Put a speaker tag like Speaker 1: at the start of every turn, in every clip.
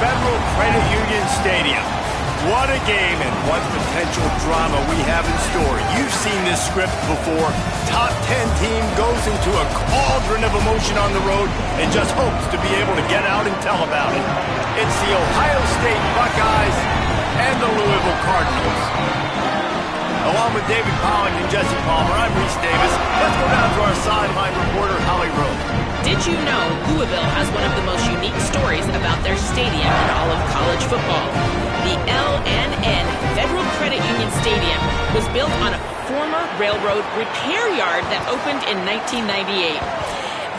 Speaker 1: Federal Credit Union Stadium. What a game and what potential drama we have in store. You've seen this script before. Top 10 team goes into a cauldron of emotion on the road and just hopes to be able to get out and tell about it. It's the Ohio State Buckeyes and the Louisville Cardinals. Along with David Pollack and Jesse Palmer, I'm Reese Davis. Let's go down to our sideline reporter, Holly Rowe.
Speaker 2: Did you know Louisville has one of the most unique stories about their stadium in all of college football? The L&N Federal Credit Union Stadium was built on a former railroad repair yard that opened in 1998.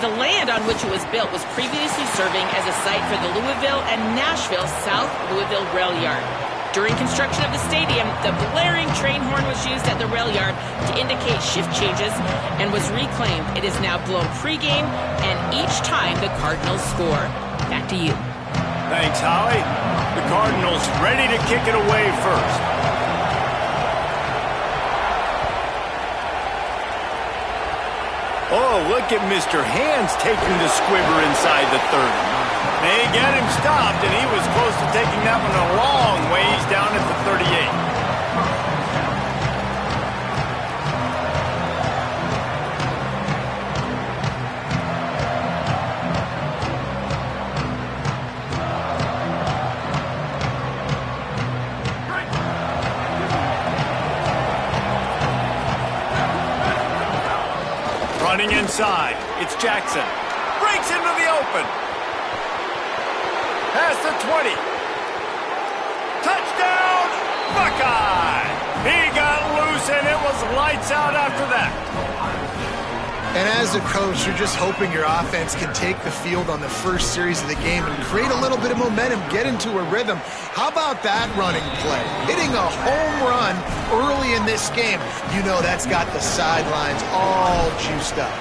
Speaker 2: The land on which it was built was previously serving as a site for the Louisville and Nashville South Louisville Rail Yard. During construction of the stadium, the blaring train horn was used at the rail yard to indicate shift changes and was reclaimed. It is now blown pregame and each time the Cardinals score. Back to you.
Speaker 1: Thanks, Holly. The Cardinals ready to kick it away first. Oh, look at Mr. Hands taking the squibber inside the 30. They get him stopped, and he was close to taking that one a long ways down at the 38. Running inside, it's Jackson. Breaks into the open. Past the 20. Touchdown, Buckeye! He got loose, and it was lights out after that.
Speaker 3: And as a coach, you're just hoping your offense can take the field on the first series of the game and create a little bit of momentum, get into a rhythm. How about that running play? Hitting a home run early in this game. You know that's got the sidelines all juiced up.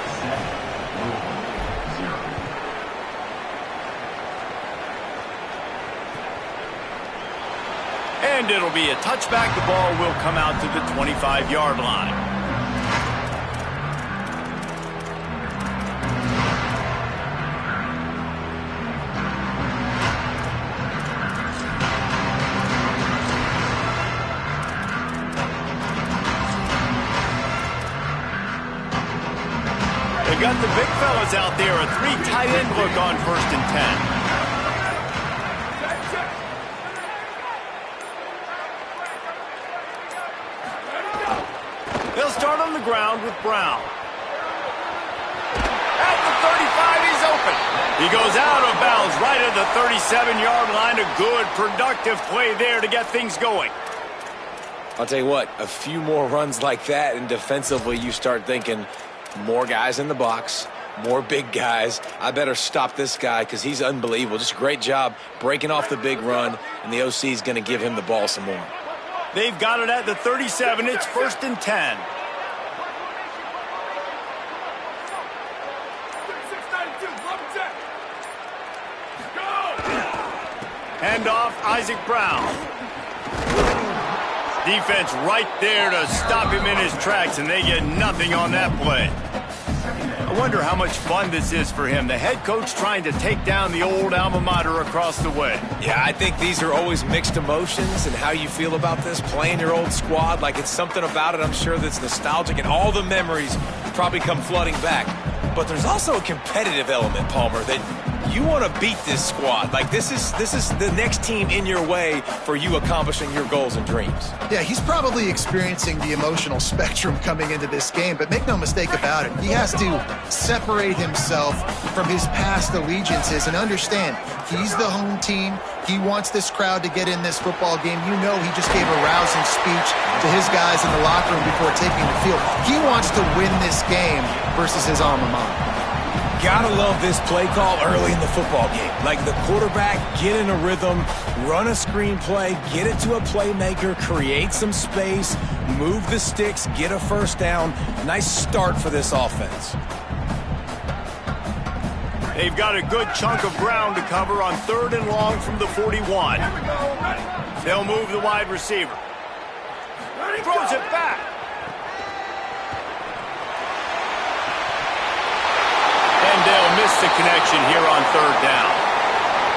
Speaker 1: And it'll be a touchback. The ball will come out to the 25-yard line. They got the big fellas out there. A 3 tight end look on 1st and 10. They'll start on the ground with Brown. At the 35, he's open. He goes out of bounds right at the 37-yard line. A good, productive play there to get things going.
Speaker 4: I'll tell you what, a few more runs like that, and defensively you start thinking more guys in the box, more big guys. I better stop this guy because he's unbelievable. Just a great job breaking off the big run, and the OC is going to give him the ball some more.
Speaker 1: They've got it at the 37. It's 1st and 10. Hand off, Isaac Brown. Defense right there to stop him in his tracks, and they get nothing on that play. I wonder how much fun this is for him. The head coach trying to take down the old alma mater across the way.
Speaker 4: Yeah, I think these are always mixed emotions and how you feel about this, playing your old squad. Like, it's something about it, I'm sure, that's nostalgic, and all the memories probably come flooding back. But there's also a competitive element, Palmer, that you want to beat this squad. Like, this is the next team in your way for you accomplishing your goals and dreams.
Speaker 3: Yeah, he's probably experiencing the emotional spectrum coming into this game, but make no mistake about it, he has to separate himself from his past allegiances and understand he's the home team. He wants this crowd to get in this football game. You know, he just gave a rousing speech to his guys in the locker room before taking the field. He wants to win this game versus his alma mater.
Speaker 4: Gotta love this play call early in the football game. Like, the quarterback, get in a rhythm, run a screen play, get it to a playmaker, create some space, move the sticks, get a first down. Nice start for this offense.
Speaker 1: They've got a good chunk of ground to cover on 3rd and long from the 41. They'll move the wide receiver. Throws it back. And they'll miss the connection here on 3rd down.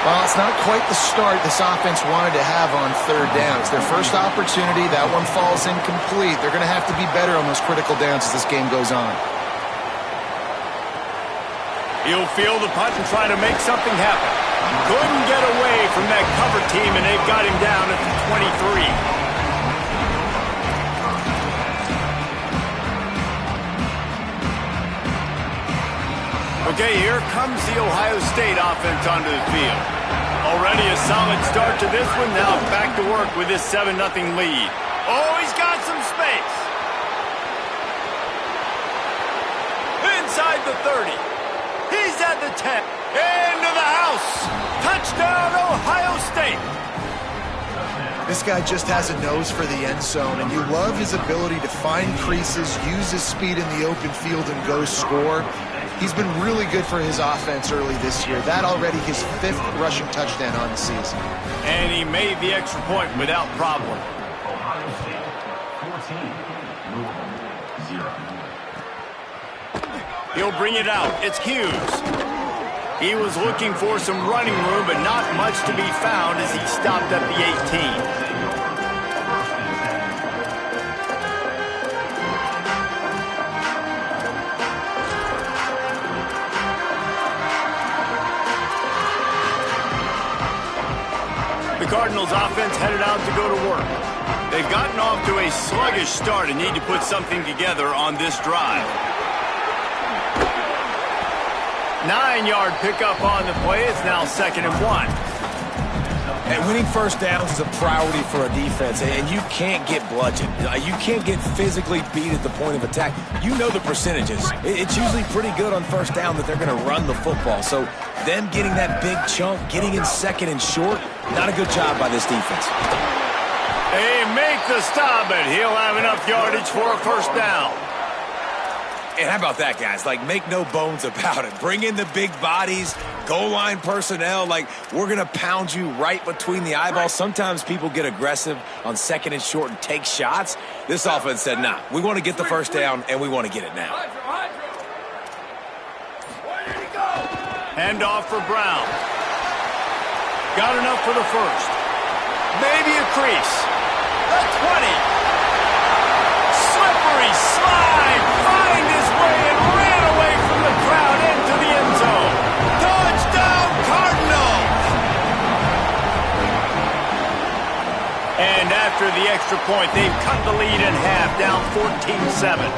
Speaker 3: Well, it's not quite the start this offense wanted to have on third down. It's their first opportunity. That one falls incomplete. They're going to have to be better on those critical downs as this game goes on.
Speaker 1: He'll field the punt and try to make something happen. Couldn't get away from that cover team, and they've got him down at the 23. Okay, here comes the Ohio State offense onto the field. Already a solid start to this one. Now back to work with this 7-0 lead. Oh, he's got some space. Inside the 30. He's at the 10. Into the house. Touchdown, Ohio State.
Speaker 3: This guy just has a nose for the end zone, and you love his ability to find creases, use his speed in the open field, and go score. He's been really good for his offense early this year. That already his 5th rushing touchdown on the season.
Speaker 1: And he made the extra point without problem.
Speaker 5: Ohio State 14, Louisville 0.
Speaker 1: He'll bring it out. It's Hughes. He was looking for some running room, but not much to be found as he stopped at the 18. The Cardinals offense headed out to go to work. They've gotten off to a sluggish start and need to put something together on this drive. 9-yard pickup on the play. It's now 2nd and 1.
Speaker 4: And winning first downs is a priority for a defense, and you can't get bludgeoned. You can't get physically beat at the point of attack. You know the percentages. It's usually pretty good on first down that they're going to run the football. So them getting that big chunk, getting in 2nd and short, not a good job by this defense.
Speaker 1: They make the stop, but he'll have enough yardage for a first down.
Speaker 4: And how about that, guys? Like, make no bones about it. Bring in the big bodies, goal line personnel. Like, we're going to pound you right between the eyeballs. Sometimes people get aggressive on 2nd and short and take shots. This offense said, nah, we want to get the first down, and we want to get it now.
Speaker 1: Handoff for Brown. Got enough for the first. Maybe a crease. The 20. Slippery slide. Find his way and ran away from the crowd into the end zone. Touchdown, Cardinals! And after the extra point, they've cut the lead in half, down 14-7.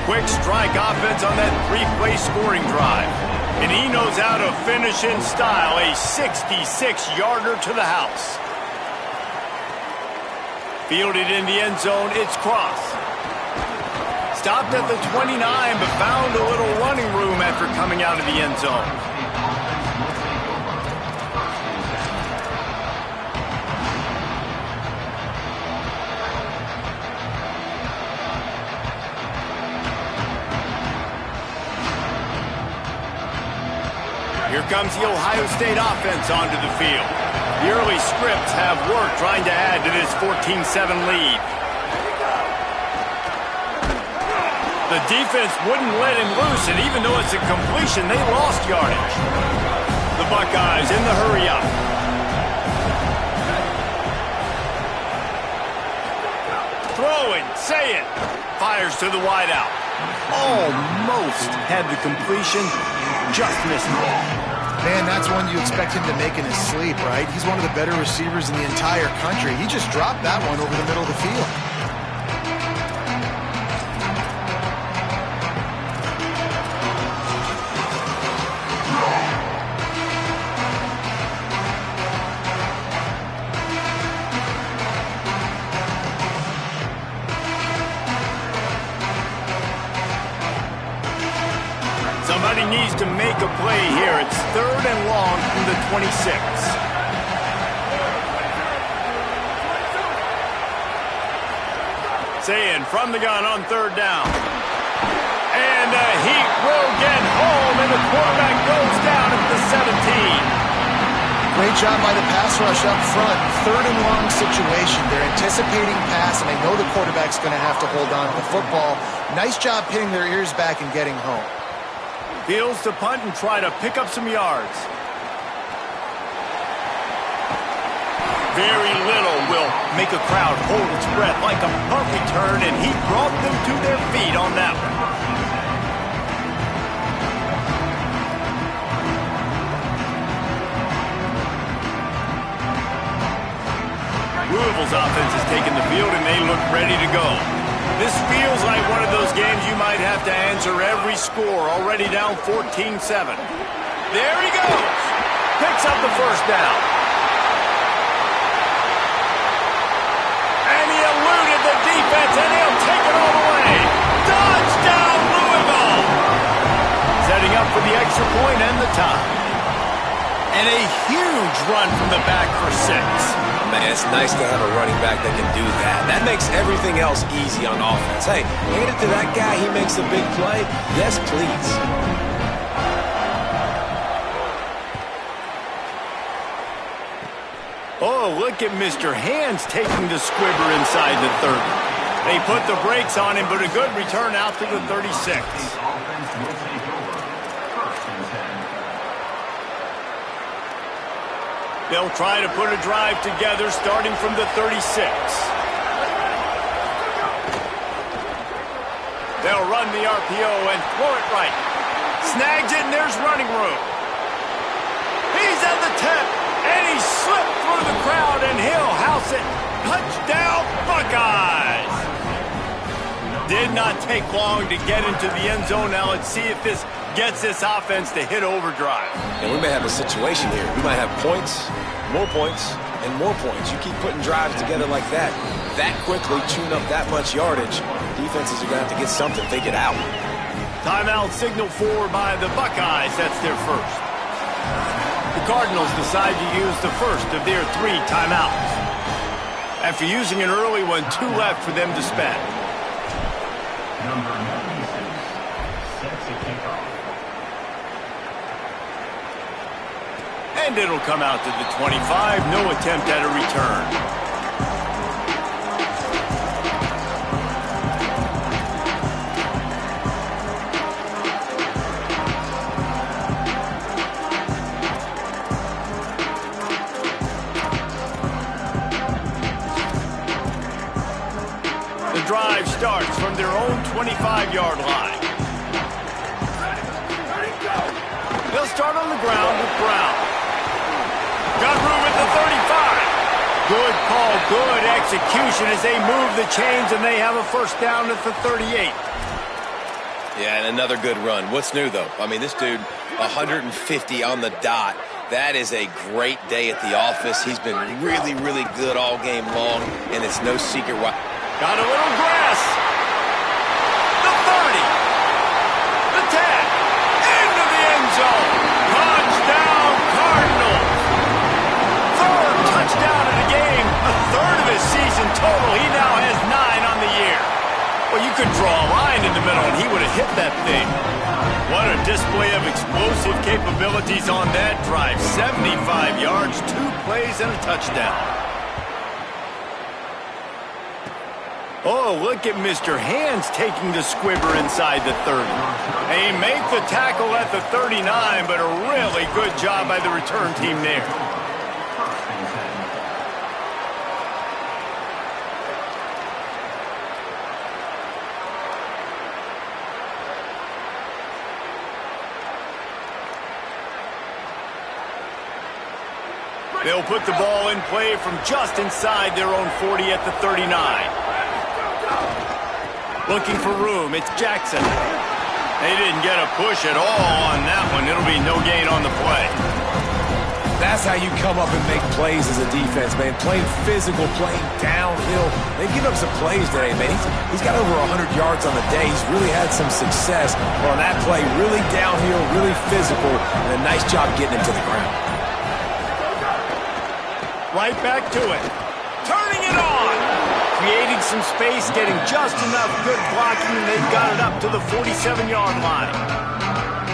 Speaker 1: Quick strike offense on that 3-play scoring drive. And he knows how to finish in style, a 66-yarder to the house. Fielded in the end zone, it's Cross. Stopped at the 29, but found a little running room after coming out of the end zone. Here comes the Ohio State offense onto the field. The early scripts have worked trying to add to this 14-7 lead. The defense wouldn't let him loose, and even though it's a completion, they lost yardage. The Buckeyes in the hurry-up. Throwing, say it. Fires to the wideout. Almost had the completion, just missed it.
Speaker 3: Man, that's one you expect him to make in his sleep, right? He's one of the better receivers in the entire country. He just dropped that one over the middle of the field.
Speaker 1: Somebody needs to make a play here. It's 3rd and long from the 26. Saying from the gun on 3rd down. And the Heat will get home, and the quarterback goes down at the 17.
Speaker 3: Great job by the pass rush up front. 3rd and long situation. They're anticipating pass, and they know the quarterback's going to have to hold on to the football. Nice job pinning their ears back and getting home.
Speaker 1: Fields to punt and try to pick up some yards. Very little will make a crowd hold its breath like a punt return, and he brought them to their feet on that one. Louisville's offense has taken the field, and they look ready to go. This feels like one of those games you might have to answer every score, already down 14-7. There he goes. Picks up the first down. And he eluded the defense, and he'll take it all the way. Touchdown, Louisville! Setting up for the extra point and the tie. And a huge run from the back for 6.
Speaker 4: Man, it's nice to have a running back that can do that. That makes everything else easy on offense. Hey, hand it to that guy, he makes a big play. Yes, please.
Speaker 1: Oh, look at Mr. Hands taking the squibber inside the 30. They put the brakes on him, but a good return out to the 36.
Speaker 5: Offense will take over. 1st and 10.
Speaker 1: They'll try to put a drive together starting from the 36. They'll run the RPO and throw it right. Snags it, and there's running room. He's at the 10, and he slipped through the crowd, and he'll house it. Touchdown, Buckeyes! Did not take long to get into the end zone. Now let's see if this gets this offense to hit overdrive.
Speaker 4: And we may have a situation here. We might have points, and more points. You keep putting drives together like that quickly, chewing up that much yardage, defenses are going to have to get something figured out.
Speaker 1: Timeout signal for by the Buckeyes. That's their first. The Cardinals decide to use the first of their 3 timeouts. After using an early one, 2 left for them to spend.
Speaker 5: Number 96 sets a kickoff.
Speaker 1: And it'll come out to the 25. No attempt at a return. The drive starts from their own 25-yard line. They'll start on the ground with Brown. Got room at the 35. Good call, good execution as they move the chains, and they have a first down at the 38.
Speaker 4: Yeah, and another good run. What's new, though? I mean, this dude, 150 on the dot. That is a great day at the office. He's been really, really good all game long, and it's no secret why.
Speaker 1: Got a little grass. The 30. The 10. Into the end zone. Touchdown, Cardinals. 3rd touchdown of the game. A 3rd of his season total. He now has 9 on the year. Well, you could draw a line in the middle, and he would have hit that thing. What a display of explosive capabilities on that drive. 75 yards, 2 plays, and a touchdown. Oh, look at Mr. Hands taking the squibber inside the 30. They make the tackle at the 39, but a really good job by the return team there. They'll put the ball in play from just inside their own 40 at the 39. Looking for room, it's Jackson. They didn't get a push at all on that one. It'll be no gain on the play.
Speaker 4: That's how you come up and make plays as a defense, man. Playing physical, playing downhill. They give up some plays today, man. He's got over 100 yards on the day. He's really had some success on that play. Really downhill, really physical, and a nice job getting him to the ground.
Speaker 1: Right back to it. Turning it on. Creating some space, getting just enough good blocking, and they've got it up to the 47-yard line.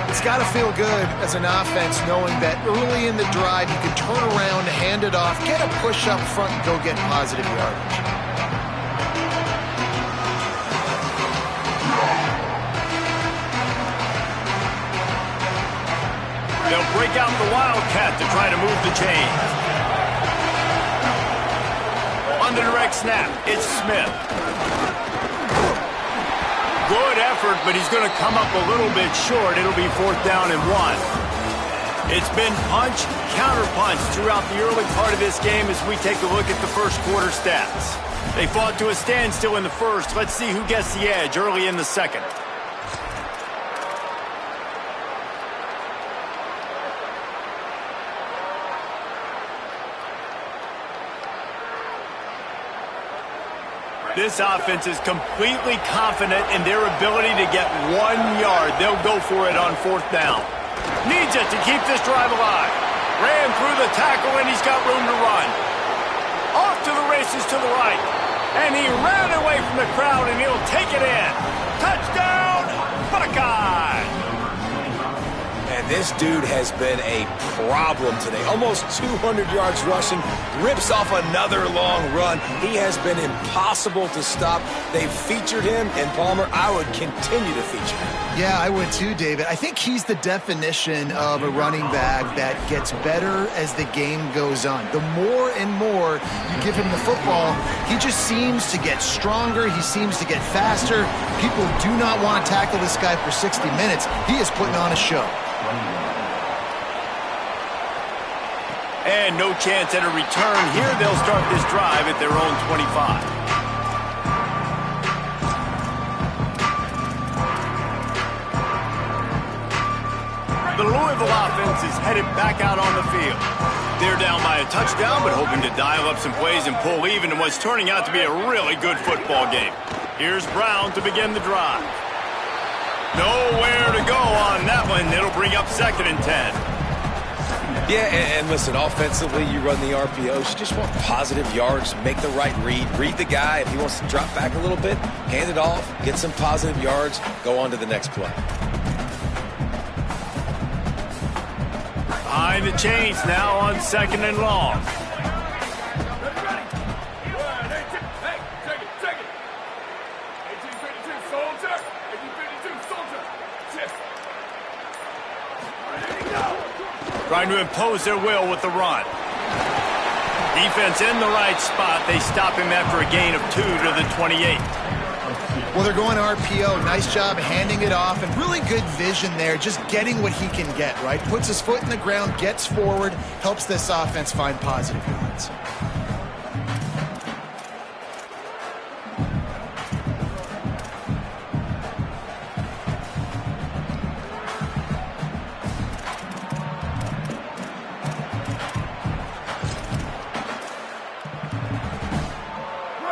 Speaker 3: It's got to feel good as an offense knowing that early in the drive you can turn around, hand it off, get a push up front, and go get positive yardage. They'll
Speaker 1: break out the Wildcat to try to move the chains. next snap. It's Smith. Good effort, but he's going to come up a little bit short. It'll be 4th down and 1. It's been punch, counter-punch throughout the early part of this game as we take a look at the first quarter stats. They fought to a standstill in the first. Let's see who gets the edge early in the second. This offense is completely confident in their ability to get 1 yard. They'll go for it on 4th down. Needs it to keep this drive alive. Ran through the tackle, and he's got room to run. Off to the races to the right. And he ran away from the crowd, and he'll take it in. Touchdown, Buckeye!
Speaker 4: And this dude has been a problem today. Almost 200 yards rushing, rips off another long run. He has been impossible to stop. They've featured him, and Palmer, I would continue to feature him.
Speaker 3: Yeah, I would too, David. I think he's the definition of a running back that gets better as the game goes on. The more and more you give him the football, he just seems to get stronger. He seems to get faster. People do not want to tackle this guy for 60 minutes. He is putting on a show.
Speaker 1: And no chance at a return here. They'll start this drive at their own 25. The Louisville offense is headed back out on the field. They're down by a touchdown, but hoping to dial up some plays and pull even in what's turning out to be a really good football game. Here's Brown to begin the drive. Nowhere to go on that one. It'll bring up 2nd and 10.
Speaker 4: Yeah, and listen, offensively, you run the RPOs. You just want positive yards, make the right read the guy. If he wants to drop back a little bit, hand it off, get some positive yards, go on to the next play.
Speaker 1: Behind the chains now on 2nd and long. Trying to impose their will with the run. Defense in the right spot. They stop him after a gain of 2 to the 28.
Speaker 3: Well, they're going RPO. Nice job handing it off, and really good vision there, just getting what he can get, right? Puts his foot in the ground, gets forward, helps this offense find positive yards.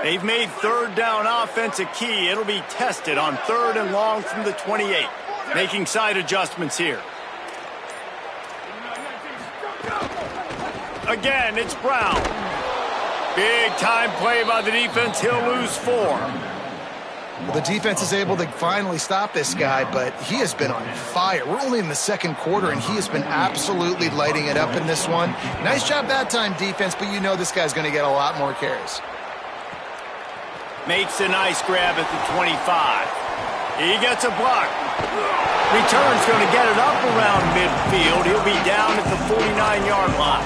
Speaker 1: They've made 3rd down offense a key. It'll be tested on 3rd and long from the 28. Making side adjustments here. Again, it's Brown. Big time play by the defense. He'll lose 4.
Speaker 3: Well, the defense is able to finally stop this guy, but he has been on fire. We're only in the 2nd quarter, and he has been absolutely lighting it up in this one. Nice job that time, defense, but you know this guy's going to get a lot more carries.
Speaker 1: Makes a nice grab at the 25. He gets a block. Return's going to get it up around midfield. He'll be down at the 49-yard line.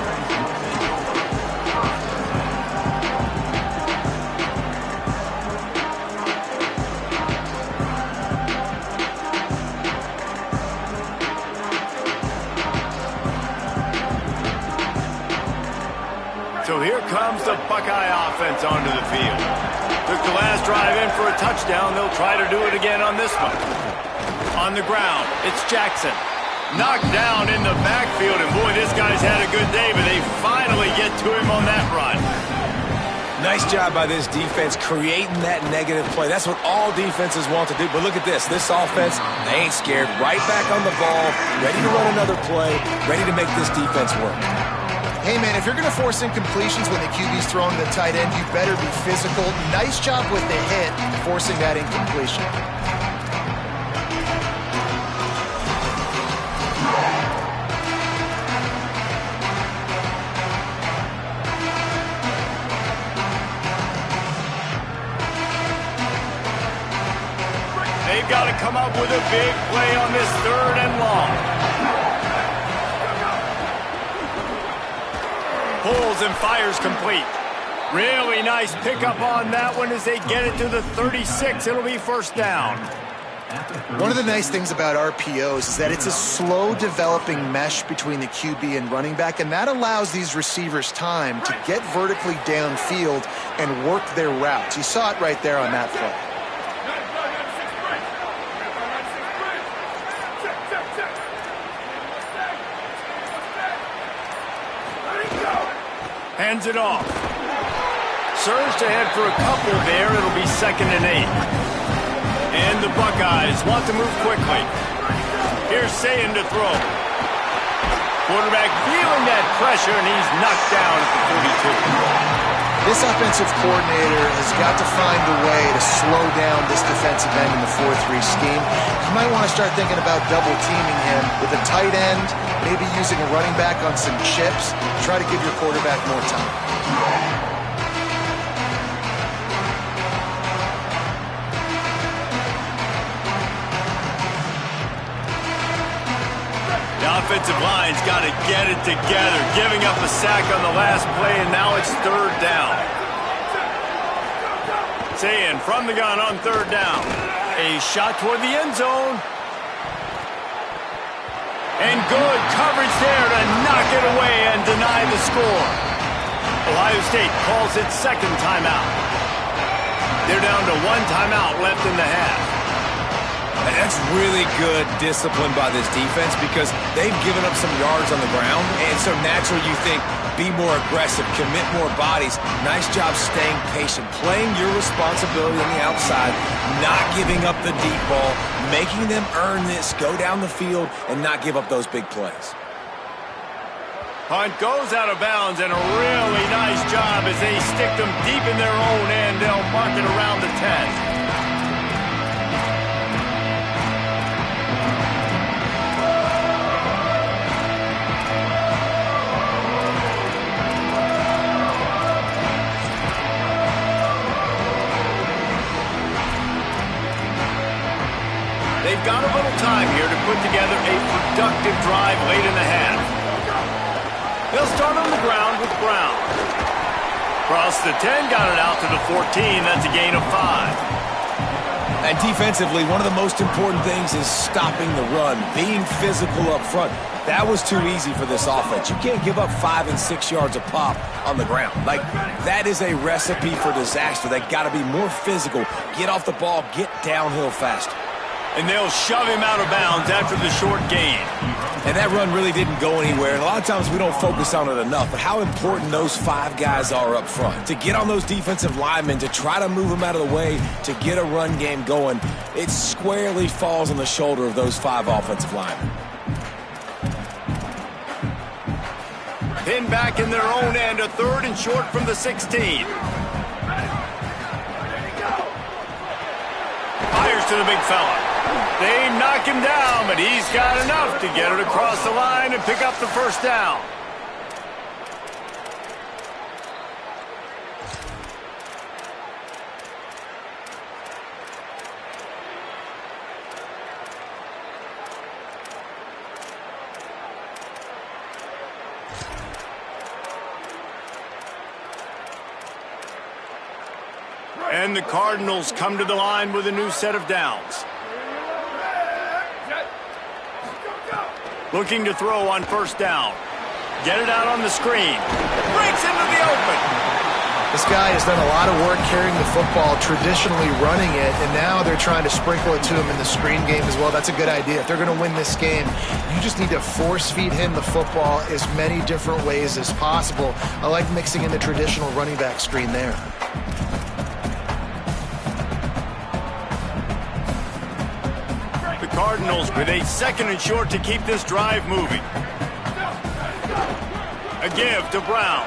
Speaker 1: So here comes the Buckeye offense onto the field. Took the last drive in for a touchdown. They'll try to do it again on this one. On the ground, it's Jackson. Knocked down in the backfield, and boy, this guy's had a good day, but they finally get to him on that run.
Speaker 4: Nice job by this defense creating that negative play. That's what all defenses want to do. But look at this. This offense, they ain't scared. Right back on the ball, ready to run another play, ready to make this defense work.
Speaker 3: Hey, man, if you're going to force incompletions when the QB's throwing to the tight end, you better be physical. Nice job with the hit, forcing that incompletion.
Speaker 1: They've got to come up with a big play on this 3rd and long. Pulls and fires complete. Really nice pickup on that one as they get it to the 36. It'll be first down.
Speaker 3: One of the nice things about RPOs is that it's a slow developing mesh between the QB and running back, and that allows these receivers time to get vertically downfield and work their routes. You saw it right there on that play.
Speaker 1: Hands it off. Surged ahead for a couple there. It'll be 2nd and 8. And the Buckeyes want to move quickly. Here's Sayin to throw. Quarterback feeling that pressure, and he's knocked down at the 42.
Speaker 3: This offensive coordinator has got to find a way to slow down this defensive end in the 4-3 scheme. You might want to start thinking about double-teaming him with a tight end, maybe using a running back on some chips. Try to give your quarterback more time.
Speaker 1: Offensive line's got to get it together, giving up a sack on the last play, and now it's 3rd down. Sayin from the gun on 3rd down. A shot toward the end zone. And good coverage there to knock it away and deny the score. Ohio State calls its 2nd timeout. They're down to 1 timeout left in the half.
Speaker 4: And that's really good discipline by this defense because they've given up some yards on the ground, and so naturally you think, be more aggressive, commit more bodies. Nice job staying patient, playing your responsibility on the outside, not giving up the deep ball, making them earn this, go down the field, and not give up those big plays.
Speaker 1: Punt goes out of bounds, and a really nice job as they stick them deep in their own end. They'll mark it around the 10. They've got a little time here to put together a productive drive late in the half. They'll start on the ground with Brown. Across the 10, got it out to the 14. That's a gain of 5.
Speaker 4: And defensively, one of the most important things is stopping the run, being physical up front. That was too easy for this offense. You can't give up 5 and 6 yards a pop on the ground. Like, that is a recipe for disaster. They got to be more physical, get off the ball, get downhill faster.
Speaker 1: And they'll shove him out of bounds after the short gain.
Speaker 4: And that run really didn't go anywhere. And a lot of times we don't focus on it enough. But how important those 5 guys are up front. To get on those defensive linemen, to try to move them out of the way, to get a run game going, it squarely falls on the shoulder of those 5 offensive linemen.
Speaker 1: Pinned back in their own end, a 3rd and short from the 16. Fires to the big fella. They knock him down, but he's got enough to get it across the line and pick up the first down. And the Cardinals come to the line with a new set of downs. Looking to throw on first down. Get it out on the screen. Breaks into the open.
Speaker 3: This guy has done a lot of work carrying the football, traditionally running it, and now they're trying to sprinkle it to him in the screen game as well. That's a good idea. If they're going to win this game, you just need to force-feed him the football as many different ways as possible. I like mixing in the traditional running back screen there.
Speaker 1: Cardinals with a 2nd and short to keep this drive moving. A give to Brown.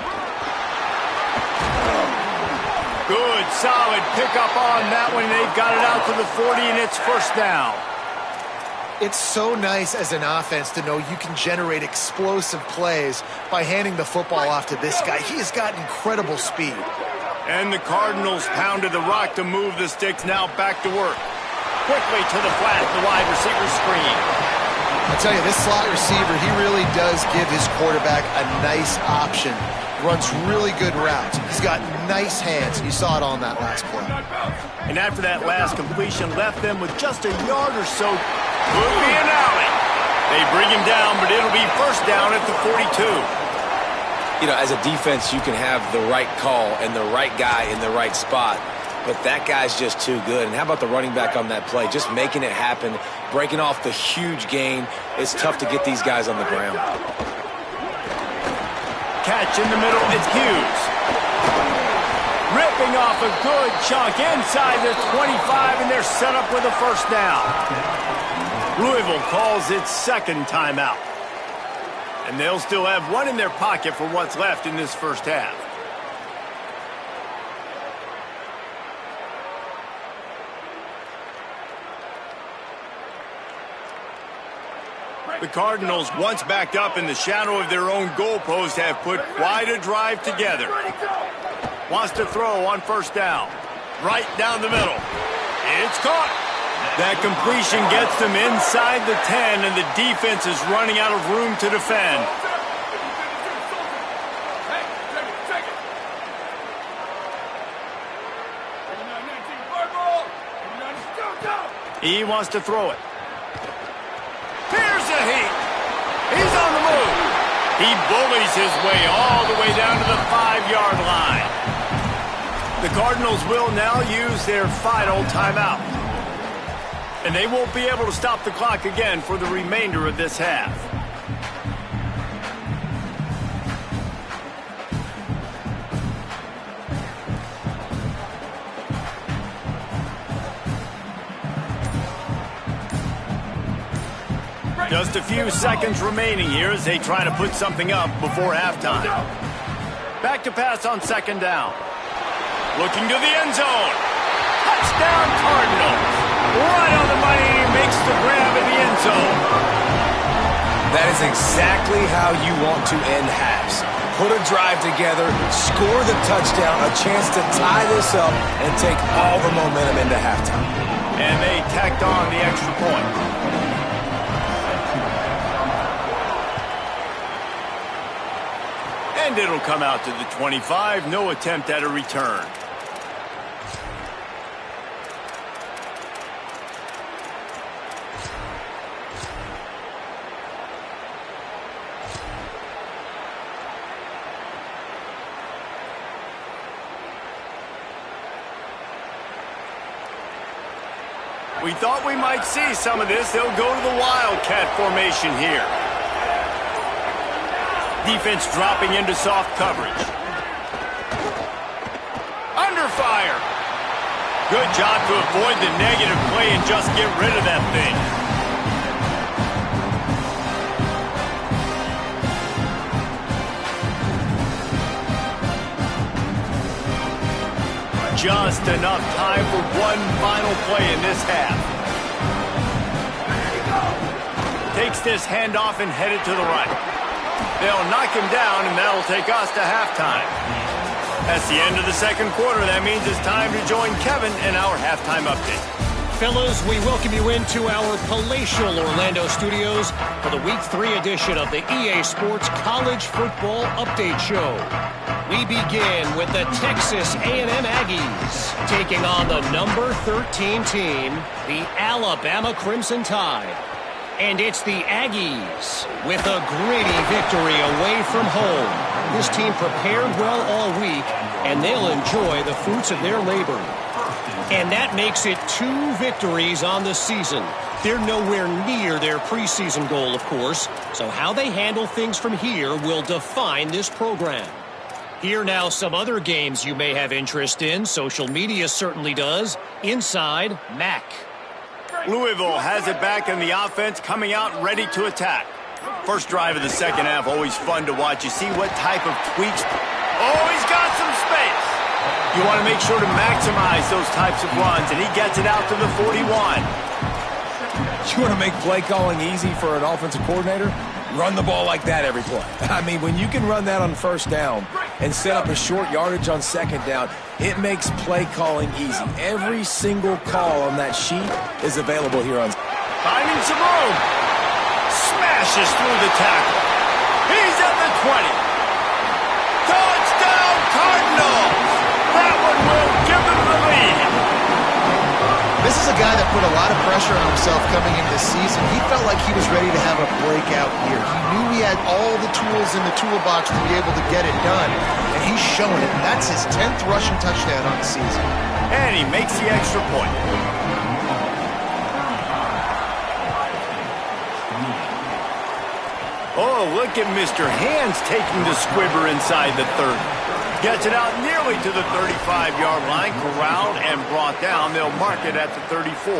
Speaker 1: Good, solid pickup on that one. They've got it out to the 40, and it's first down.
Speaker 3: It's so nice as an offense to know you can generate explosive plays by handing the football off to this guy. He has got incredible speed.
Speaker 1: And the Cardinals pounded the rock to move the sticks. Now back to work. Quickly to the flat, the wide receiver screen.
Speaker 3: I tell you, this slot receiver, he really does give his quarterback a nice option. Runs really good routes. He's He's got nice hands. You saw it on that last play.
Speaker 1: And after that last completion, left them with just a yard or so. Could be an alley. They bring him down, but it'll be first down at the 42.
Speaker 4: You know, as a defense, you can have the right call and the right guy in the right spot, but that guy's just too good. And how about the running back on that play? Just making it happen, breaking off the huge gain. It's tough to get these guys on the ground.
Speaker 1: Catch in the middle, it's Hughes. Ripping off a good chunk inside the 25, and they're set up with a first down. Louisville calls its second timeout. And they'll still have one in their pocket for what's left in this first half. The Cardinals, once backed up in the shadow of their own goalpost, have put quite a drive together. Wants to throw on first down. Right down the middle. It's caught. That completion gets them inside the 10, and the defense is running out of room to defend. He wants to throw it. Here's the heat. He's on the move. He bullies his way all the way down to the 5-yard line. The Cardinals will now use their final timeout. And they won't be able to stop the clock again for the remainder of this half. Just a few seconds remaining here as they try to put something up before halftime. Back to pass on second down. Looking to the end zone. Touchdown Cardinals. Right on the money. He makes the grab in the end zone.
Speaker 4: That is exactly how you want to end halves. Put a drive together, score the touchdown, a chance to tie this up, and take all the momentum into halftime.
Speaker 1: And they tacked on the extra point. And it'll come out to the 25. No attempt at a return. We thought we might see some of this. They'll go to the Wildcat formation here. Defense dropping into soft coverage. Under fire. Good job to avoid the negative play and just get rid of that thing. Just enough time for one final play in this half. Takes this handoff and headed to the right. They'll knock him down, and that'll take us to halftime. That's the end of the second quarter. That means it's time to join Kevin in our halftime update.
Speaker 6: Fellas, we welcome you into our palatial Orlando studios for the Week 3 edition of the EA Sports College Football Update Show. We begin with the Texas A&M Aggies taking on the number 13 team, the Alabama Crimson Tide. And it's the Aggies with a gritty victory away from home. This team prepared well all week, and they'll enjoy the fruits of their labor. And that makes it 2 victories on the season. They're nowhere near their preseason goal, of course, so how they handle things from here will define this program. Here now some other games you may have interest in. Social media certainly does. Inside, Mac.
Speaker 1: Louisville has it back in the offense, coming out ready to attack. First drive of the second half, always fun to watch. You see what type of tweaks. Oh, he's got some space. You want to make sure to maximize those types of runs, and he gets it out to the 41.
Speaker 4: You want to make play calling easy for an offensive coordinator? Run the ball like that every play. I mean, when you can run that on first down and set up a short yardage on second down, it makes play calling easy. Every single call on that sheet is available here on.
Speaker 1: Finding some room. Smashes through the tackle. He's at the 20. Touchdown, Cardinals!
Speaker 3: put a lot of pressure on himself coming into this season. He felt like he was ready to have a breakout year. He knew he had all the tools in the toolbox to be able to get it done, and he's showing it. And that's his 10th rushing touchdown on the season.
Speaker 1: And he makes the extra point. Oh, look at Mr. Hands taking the squibber inside the 30. Gets it out nearly to the 35-yard line, corralled and brought down. They'll mark it at the 34.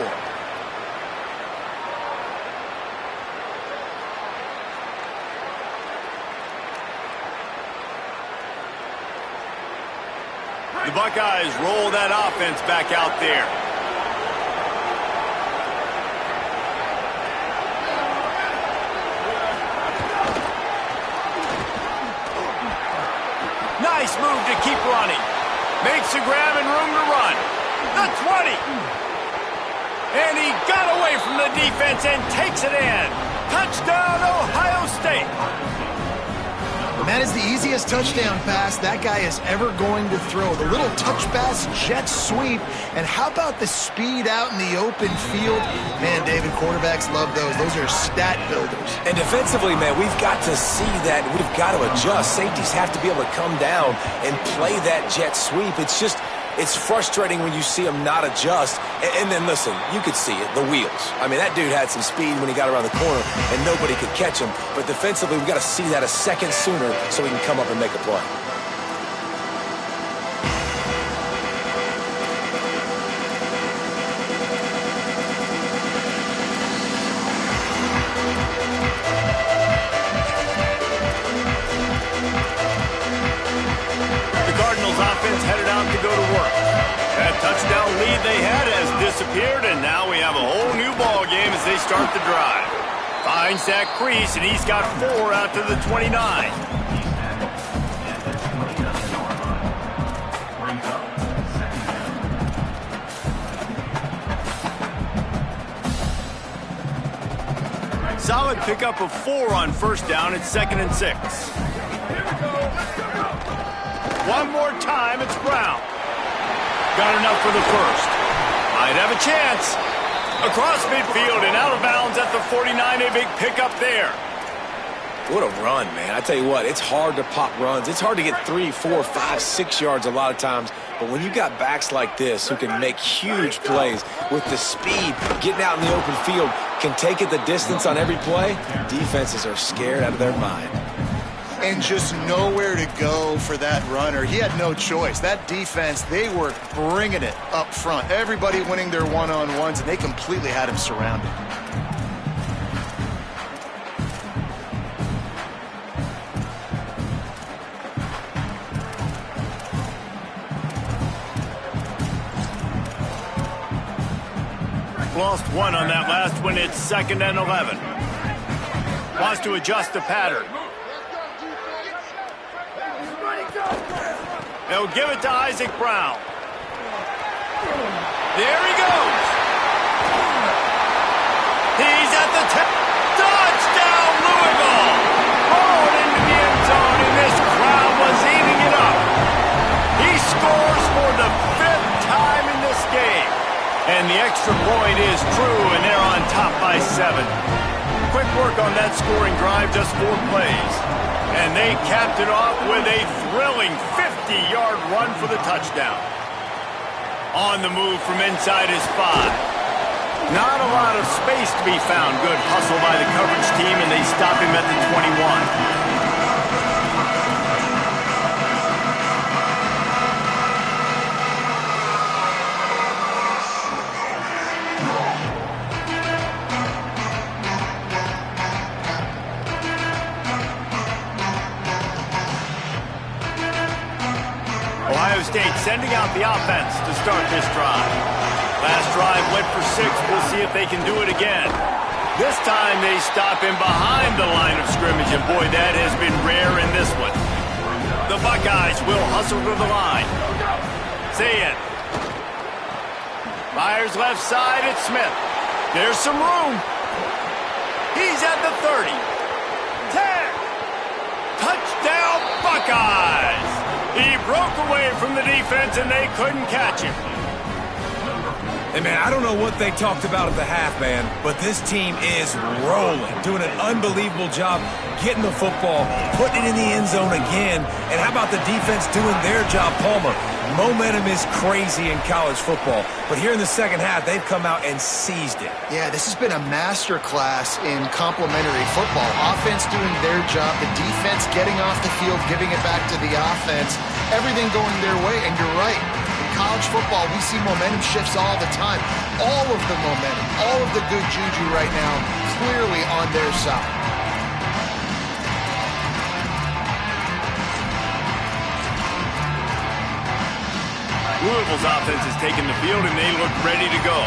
Speaker 1: The Buckeyes roll that offense back out there. Nice move to keep running. Makes a grab and room to run. The 20. And he got away from the defense and takes it in. Touchdown, Ohio State.
Speaker 3: And that is the easiest touchdown pass that guy is ever going to throw. The little touch pass, jet sweep, and how about the speed out in the open field? Man, David, quarterbacks love those. Those are stat builders.
Speaker 4: And defensively, man, we've got to see that. We've got to adjust. Safeties have to be able to come down and play that jet sweep. It's frustrating when you see him not adjust. And then, listen, you could see it, the wheels. I mean, that dude had some speed when he got around the corner, and nobody could catch him. But defensively, we've got to see that a second sooner so he can come up and make a play.
Speaker 1: Offense headed out to go to work. That touchdown lead they had has disappeared, and now we have a whole new ball game as they start the drive. Finds that crease, and he's got 4 out to the 29. Solid pickup of 4 on first down. It's 2nd and 6. One more time, it's Brown. Got enough for the first. Might have a chance. Across midfield and out of bounds at the 49. A big pickup there.
Speaker 4: What a run, man. I tell you what, it's hard to pop runs. It's hard to get 3, 4, 5, 6 yards a lot of times. But when you got backs like this who can make huge plays with the speed, getting out in the open field, can take it the distance on every play, defenses are scared out of their mind.
Speaker 3: And just nowhere to go for that runner. He had no choice. That defense, they were bringing it up front. Everybody winning their one-on-ones, and they completely had him surrounded.
Speaker 1: Lost 1 on that last one. It's 2nd and 11. Wants to adjust the pattern. They'll give it to Isaac Brown. There he goes. He's at the 10. Touchdown, Louisville. Rolling into the end zone, and this crowd was eating it up. He scores for the 5th time in this game. And the extra point is true, and they're on top by 7. Quick work on that scoring drive, just 4 plays. And they capped it off with a thrilling 50-yard run for the touchdown. On the move from inside his 5. Not a lot of space to be found. Good hustle by the coverage team, and they stop him at the 21. Ohio State sending out the offense to start this drive. Last drive went for 6. We'll see if they can do it again. This time they stop him behind the line of scrimmage, and boy, that has been rare in this one. The Buckeyes will hustle to the line. See it. Fires left side, it's Smith. There's some room. He's at the 30. 10. Touchdown, Buckeyes. He broke away from the defense, and they couldn't catch him.
Speaker 4: Hey, man, I don't know what they talked about at the half, man, but this team is rolling, doing an unbelievable job getting the football, putting it in the end zone again. And how about the defense doing their job, Palmer? Momentum is crazy in college football, but here in the second half, they've come out and seized it.
Speaker 3: Yeah, this has been a master class in complementary football. Offense doing their job, the defense getting off the field, giving it back to the offense, everything going their way, and you're right. College football, we see momentum shifts all the time. All of the momentum, all of the good juju right now, clearly on their side.
Speaker 1: Louisville's offense has taken the field, and they look ready to go.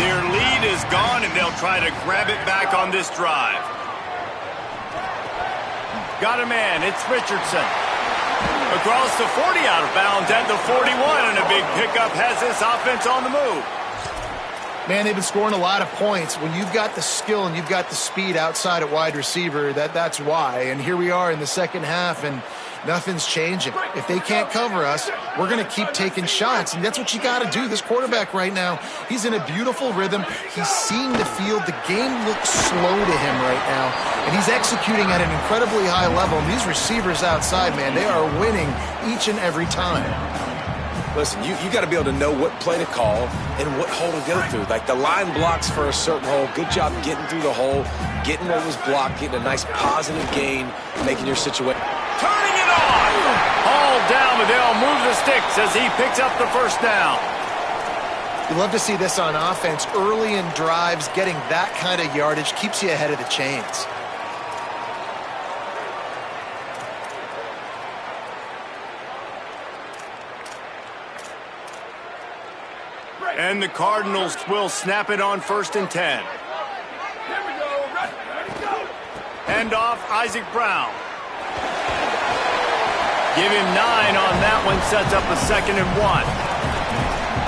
Speaker 1: Their lead is gone, and they'll try to grab it back on this drive. Got a man. It's Richardson. Across the 40, out of bounds at the 41, and a big pickup has this offense on the move.
Speaker 3: Man, they've been scoring a lot of points. When you've got the skill and you've got the speed outside at wide receiver, that's why. And here we are in the second half, and nothing's changing. If they can't cover us, we're going to keep taking shots, and that's what you got to do. This quarterback right now, he's in a beautiful rhythm. He's seeing the field. The game looks slow to him right now, and he's executing at an incredibly high level. And these receivers outside, man, they are winning each and every time.
Speaker 4: Listen, you got to be able to know what play to call and what hole to go through. Like the line blocks for a certain hole. Good job getting through the hole, getting what was blocked, getting a nice positive gain, making your situation.
Speaker 1: Turning it on! Hauled down, but they'll move the sticks as he picks up the first down.
Speaker 3: You love to see this on offense. Early in drives, getting that kind of yardage keeps you ahead of the chains.
Speaker 1: And the Cardinals will snap it on 1st and 10.
Speaker 5: Here we go. Ready, go.
Speaker 1: Hand off, Isaac Brown. Give him 9 on that one, sets up a 2nd and 1.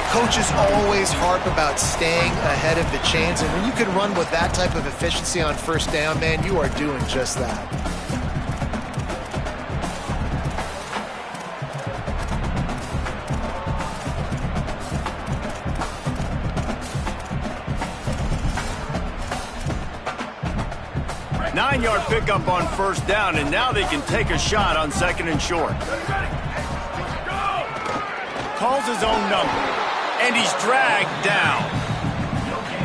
Speaker 3: Coaches always harp about staying ahead of the chains, and when you can run with that type of efficiency on 1st down, man, you are doing just that.
Speaker 1: Nine-yard pickup on 1st down, and now they can take a shot on 2nd and short. Calls his own number, and he's dragged down.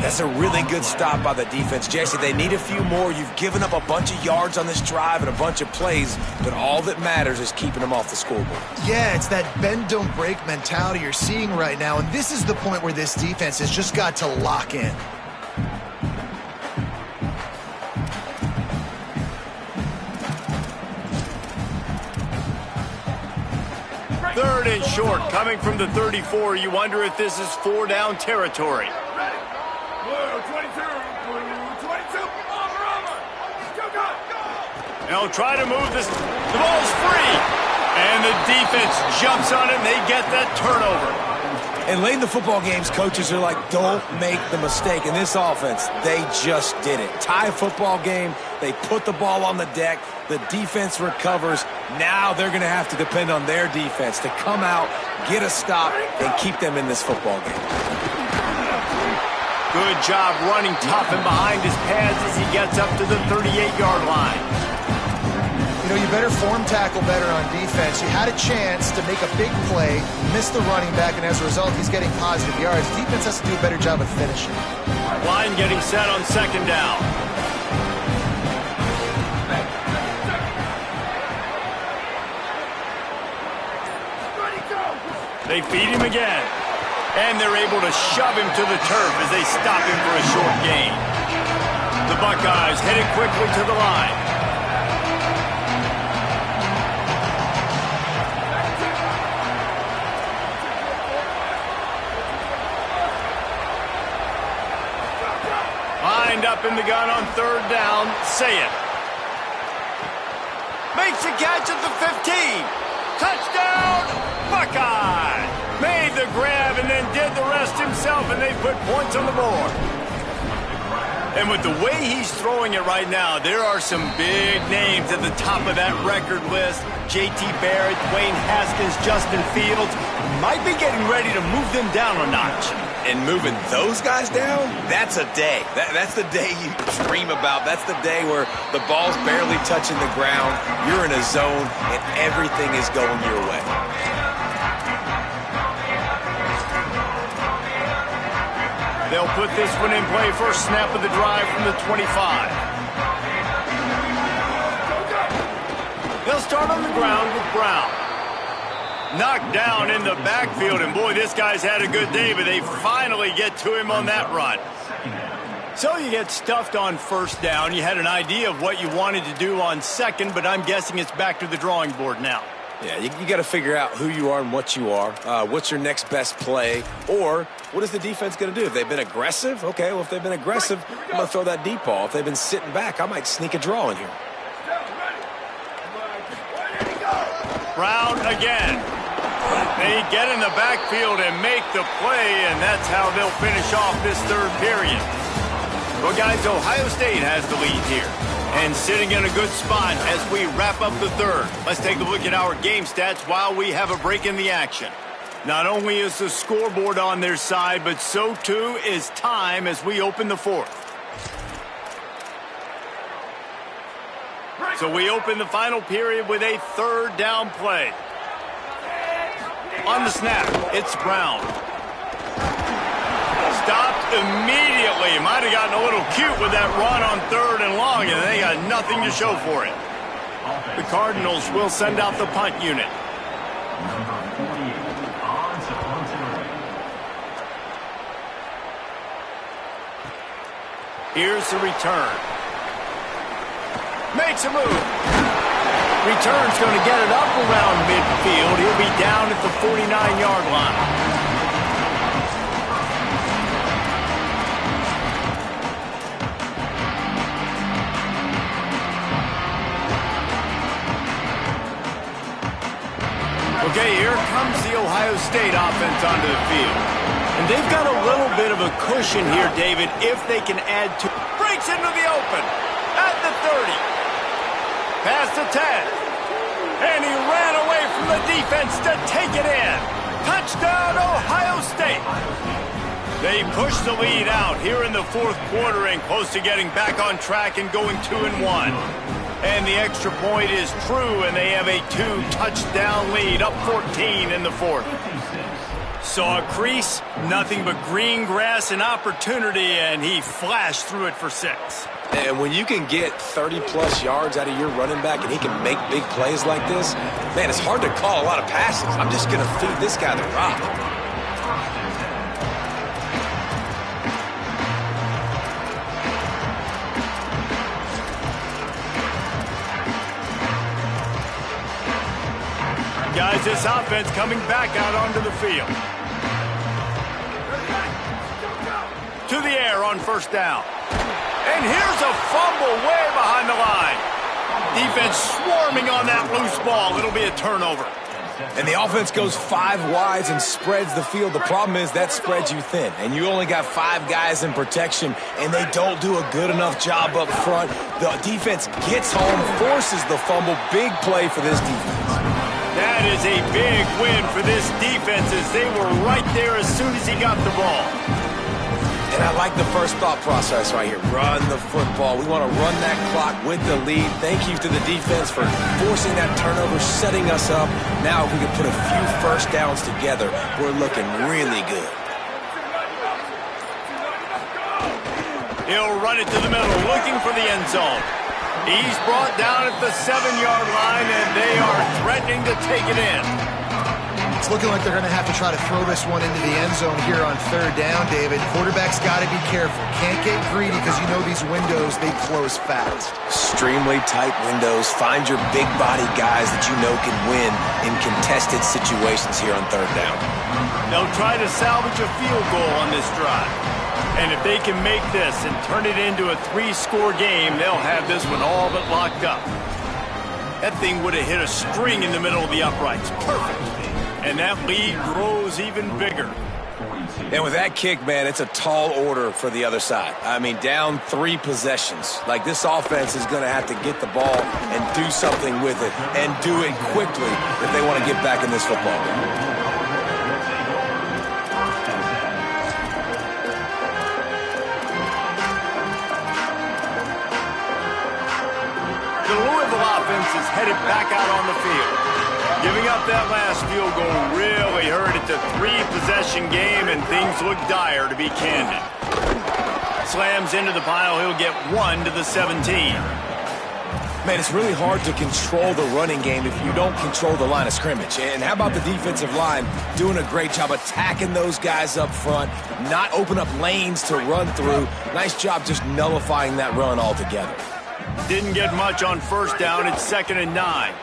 Speaker 4: That's a really good stop by the defense, Jesse. They need a few more. You've given up a bunch of yards on this drive and a bunch of plays, but all that matters is keeping them off the scoreboard.
Speaker 3: Yeah, it's that bend, don't break mentality you're seeing right now, and this is the point where this defense has just got to lock in.
Speaker 1: 3rd and short, coming from the 34. You wonder if this is 4-down territory.
Speaker 5: Ready. Blue 22. Blue 22. Go.
Speaker 1: They'll try to move this. The ball's free. And the defense jumps on it, and they get that turnover.
Speaker 4: And late in the football games, coaches are like, don't make the mistake. In this offense, they just did it. Tie football game, they put the ball on the deck, the defense recovers. Now they're going to have to depend on their defense to come out, get a stop, and keep them in this football game.
Speaker 1: Good job running tough and behind his pads as he gets up to the 38-yard line.
Speaker 3: You know, you better form tackle better on defense. You had a chance to make a big play, miss the running back, and as a result, he's getting positive yards. Defense has to do a better job of finishing.
Speaker 1: Line getting set on 2nd down. They feed him again. And they're able to shove him to the turf as they stop him for a short gain. The Buckeyes headed quickly to the line. Lined up in the gun on 3rd down. Say it. Makes a catch at the 15. Touchdown, Buckeye. Made the grab and then did the rest himself, and they put points on the board. And with the way he's throwing it right now, there are some big names at the top of that record list. J.T. Barrett, Dwayne Haskins, Justin Fields might be getting ready to move them down a notch.
Speaker 4: And moving those guys down, that's a day. That's the day you dream about. That's the day where the ball's barely touching the ground, you're in a zone, and everything is going your way.
Speaker 1: They'll put this one in play. First snap of the drive from the 25. They'll start on the ground with Brown. Knocked down in the backfield, and boy, this guy's had a good day, but they finally get to him on that run. So you get stuffed on first down. You had an idea of what you wanted to do on second, but I'm guessing it's back to the drawing board now.
Speaker 4: Yeah, you got to figure out who you are and what you are. What's your next best play? Or what is the defense going to do? If they've been aggressive, okay, well, if they've been aggressive, I'm going to throw that deep ball. If they've been sitting back, I might sneak a draw in here.
Speaker 1: Brown again. They get in the backfield and make the play, and that's how they'll finish off this third period. Well, guys, Ohio State has the lead here, and sitting in a good spot as we wrap up the third. Let's take a look at our game stats while we have a break in the action. Not only is the scoreboard on their side, but so too is time as we open the fourth. So we open the final period with a third down play. On the snap, it's Brown. Stopped immediately. Might have gotten a little cute with that run on third and long, and they got nothing to show for it. The Cardinals will send out the punt unit. Here's the return. Makes a move. Return's going to get it up around midfield. He'll be down at the 49-yard line. Okay, here comes the Ohio State offense onto the field. And they've got a little bit of a cushion here, David, if they can add to. Breaks into the open at the 30. Past the 10. And he ran away from the defense to take it in. Touchdown, Ohio State. They push the lead out here in the fourth quarter and close to getting back on track and going 2-1. And the extra point is true, and they have a 2-touchdown lead, up 14 in the fourth. Saw a crease, nothing but green grass and opportunity, and he flashed through it for 6.
Speaker 4: And when you can get 30-plus yards out of your running back and he can make big plays like this, man, it's hard to call a lot of passes. I'm just going to feed this guy the rock.
Speaker 1: Guys, this offense coming back out onto the field. To the air on first down. And here's a fumble way behind the line. Defense swarming on that loose ball. It'll be a turnover.
Speaker 4: And the offense goes 5 wides and spreads the field. The problem is that spreads you thin. And you only got 5 guys in protection, and they don't do a good enough job up front. The defense gets home, forces the fumble. Big play for this defense.
Speaker 1: That is a big win for this defense as they were right there as soon as he got the ball.
Speaker 4: And I like the first thought process right here. Run the football. We want to run that clock with the lead. Thank you to the defense for forcing that turnover, setting us up. Now if we can put a few first downs together, we're looking really good.
Speaker 1: He'll run it to the middle, looking for the end zone. He's brought down at the 7-yard line, and they are threatening to take it in.
Speaker 3: It's looking like they're going to have to try to throw this one into the end zone here on third down, David. Quarterback's got to be careful. Can't get greedy because you know these windows, they close fast.
Speaker 4: Extremely tight windows. Find your big body guys that you know can win in contested situations here on third down.
Speaker 1: They'll try to salvage a field goal on this drive. And if they can make this and turn it into a 3-score game, they'll have this one all but locked up. That thing would have hit a string in the middle of the uprights. Perfect. And that lead grows even bigger.
Speaker 4: And with that kick, man, it's a tall order for the other side. I mean, down 3 possessions. Like, this offense is going to have to get the ball and do something with it, and do it quickly if they want to get back in this football game.
Speaker 1: on the field. Giving up that last field goal really hurt. It's a 3-possession game, and things look dire, to be candid. Slams into the pile. He'll get 1 to the 17.
Speaker 4: Man, it's really hard to control the running game if you don't control the line of scrimmage. And how about the defensive line doing a great job attacking those guys up front, not open up lanes to run through. Nice job just nullifying that run altogether.
Speaker 1: Didn't get much on first down. It's 2nd and 9.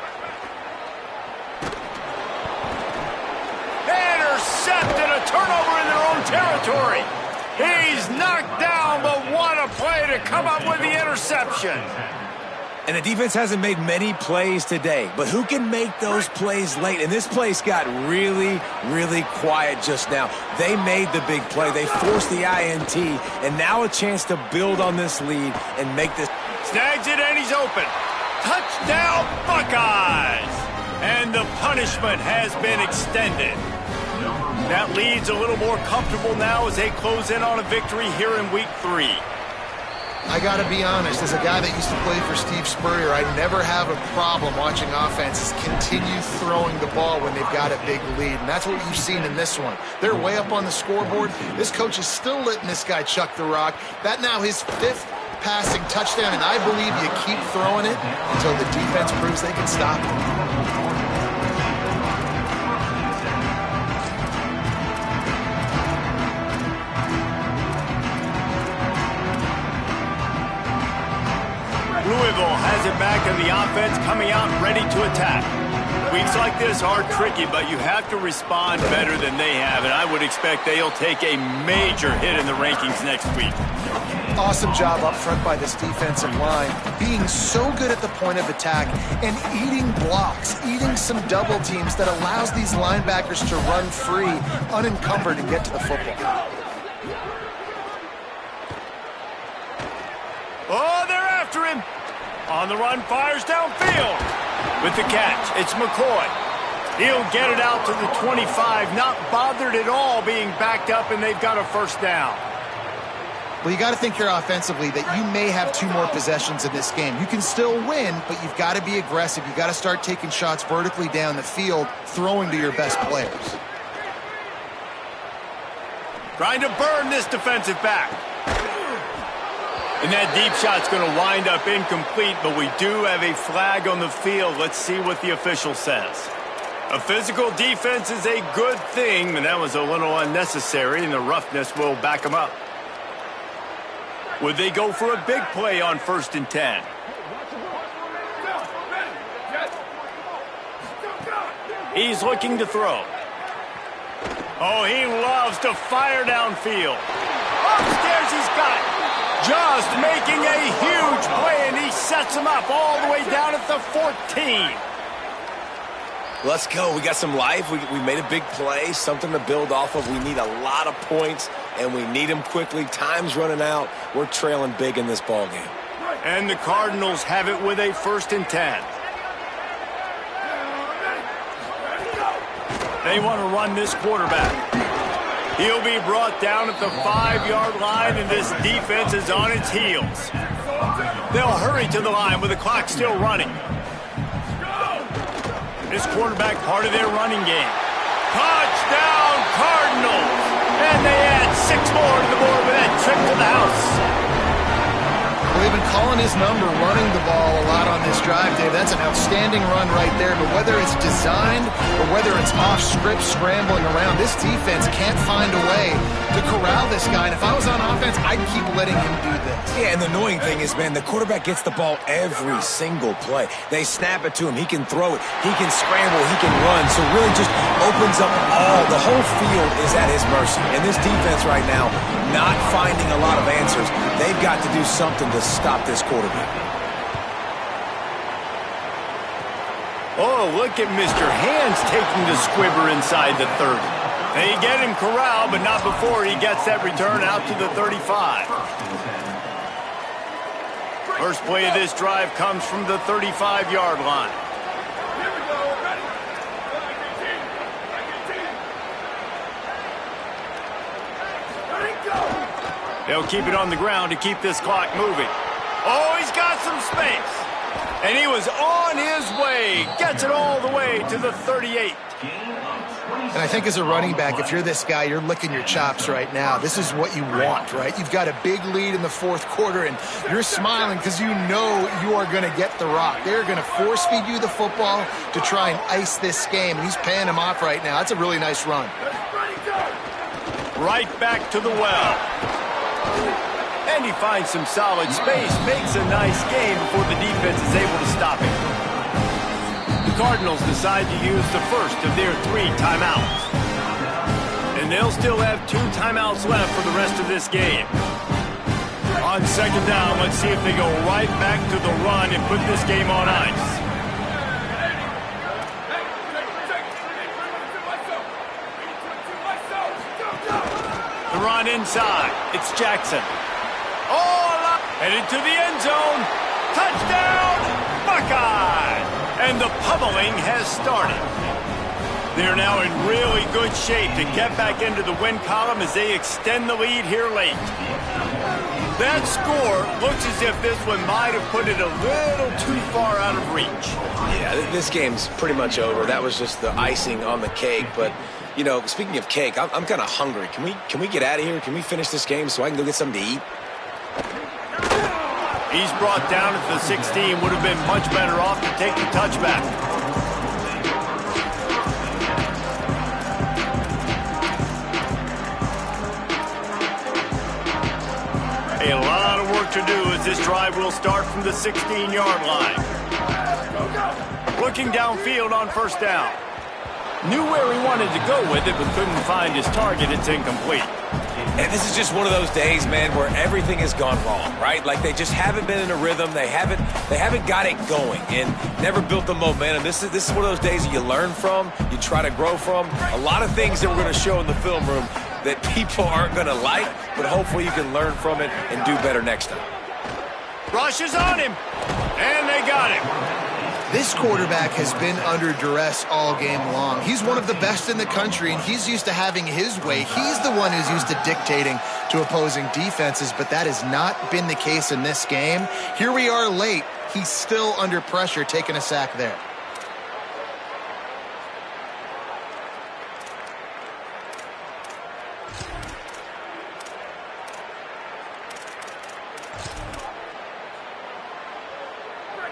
Speaker 1: Intercepted, a turnover in their own territory. He's knocked down, but what a play to come up with the interception.
Speaker 4: And the defense hasn't made many plays today, but who can make those plays late? And this place got really, really quiet just now. They made the big play. They forced the INT, and now a chance to build on this lead and make this.
Speaker 1: Snags it, and he's open. Touchdown, Buckeyes! And the punishment has been extended. That lead's a little more comfortable now as they close in on a victory here in Week 3.
Speaker 3: I got to be honest, as a guy that used to play for Steve Spurrier, I never have a problem watching offenses continue throwing the ball when they've got a big lead, and that's what you've seen in this one. They're way up on the scoreboard. This coach is still letting this guy chuck the rock. That now his 5th passing touchdown, and I believe you keep throwing it until the defense proves they can stop it.
Speaker 1: Louisville has it back, and the offense coming out ready to attack. Weeks like this are tricky, but you have to respond better than they have, and I would expect they'll take a major hit in the rankings next week.
Speaker 3: Awesome job up front by this defensive line, being so good at the point of attack and eating blocks, eating some double teams that allows these linebackers to run free, unencumbered, and get to the football.
Speaker 1: Oh, they're after him. On the run, fires downfield. With the catch, it's McCoy. He'll get it out to the 25, not bothered at all being backed up, and they've got a first down.
Speaker 3: Well, you got to think here offensively that you may have 2 more possessions in this game. You can still win, but you've got to be aggressive. You've got to start taking shots vertically down the field, throwing to your best players.
Speaker 1: Trying to burn this defensive back. And that deep shot's going to wind up incomplete, but we do have a flag on the field. Let's see what the official says. A physical defense is a good thing, and that was a little unnecessary, and the roughness will back them up. Would they go for a big play on 1st and 10? He's looking to throw. Oh, he loves to fire downfield. Upstairs, he's got it. Just making a huge play, and he sets him up all the way down at the 14.
Speaker 4: Let's go. We got some life. We made a big play, something to build off of. We need a lot of points, and we need them quickly. Time's running out. We're trailing big in this ball game.
Speaker 1: And the Cardinals have it with a 1st and 10. They want to run this quarterback. He'll be brought down at the 5-yard line, and this defense is on its heels. They'll hurry to the line with the clock still running. This quarterback part of their running game. Touchdown, Cardinals! And they add 6 more to the board with that trip to the house.
Speaker 3: Well, they've been calling his number, running the ball a lot on this drive, Dave. That's an outstanding run right there. But whether it's designed or whether it's off script, scrambling around, this defense can't find a way to corral this guy. And if I was on offense, I'd keep letting him do this.
Speaker 4: Yeah, and the annoying thing is, man, the quarterback gets the ball every single play. They snap it to him. He can throw it. He can scramble. He can run. So really just opens up the whole field is at his mercy. And this defense right now, not finding a lot of answers. They've got to do something to stop this quarterback.
Speaker 1: Oh, look at Mr. Hands taking the squibber inside the 30. They get him corralled, but not before he gets that return out to the 35. First play of this drive comes from the 35-yard line. They'll keep it on the ground to keep this clock moving. Oh, he's got some space. And he was on his way. Gets it all the way to the 38.
Speaker 3: And I think as a running back, if you're this guy, you're licking your chops right now. This is what you want, right? You've got a big lead in the fourth quarter, and you're smiling because you know you are going to get the rock. They're going to force feed you the football to try and ice this game. And he's paying him off right now. That's a really nice run.
Speaker 1: Right back to the well. And he finds some solid space, makes a nice game before the defense is able to stop him. The Cardinals decide to use the first of their 3 timeouts. And they'll still have 2 timeouts left for the rest of this game. On second down, let's see if they go right back to the run and put this game on ice. The run inside. It's Jackson. Oh, headed to the end zone. Touchdown, Buckeye! And the pummeling has started. They're now in really good shape to get back into the win column as they extend the lead here late. That score looks as if this one might have put it a little too far out of reach.
Speaker 4: Yeah, this game's pretty much over. That was just the icing on the cake. But, you know, speaking of cake, I'm kind of hungry. Can we get out of here? Can we finish this game so I can go get something to eat?
Speaker 1: He's brought down at the 16. Would have been much better off to take the touchback. A lot of work to do as this drive will start from the 16-yard line. Looking downfield on first down. Knew where he wanted to go with it, but couldn't find his target. It's incomplete.
Speaker 4: And this is just one of those days, man, where everything has gone wrong, right? Like they just haven't been in a rhythm. They haven't got it going and never built the momentum. This is one of those days that you learn from, you try to grow from. A lot of things that we're going to show in the film room that people aren't going to like, but hopefully you can learn from it and do better next time.
Speaker 1: Rush is on him, and they got him.
Speaker 3: This quarterback has been under duress all game long. He's one of the best in the country, and he's used to having his way. He's the one who's used to dictating to opposing defenses, but that has not been the case in this game. Here we are late. He's still under pressure, taking a sack there.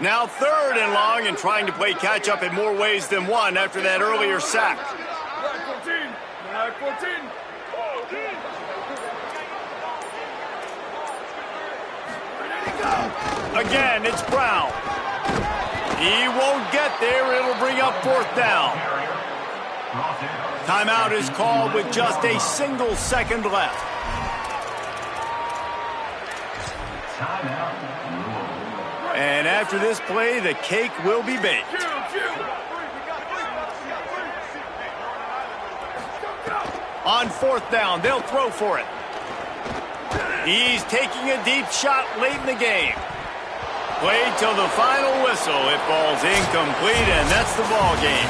Speaker 1: Now 3rd and long and trying to play catch-up in more ways than one after that earlier sack. Again, it's Brown. He won't get there. It'll bring up 4th down. Timeout is called with just a single second left. And after this play, the cake will be baked. On 4th down, they'll throw for it. He's taking a deep shot late in the game. Played till the final whistle. It falls incomplete, and that's the ball game.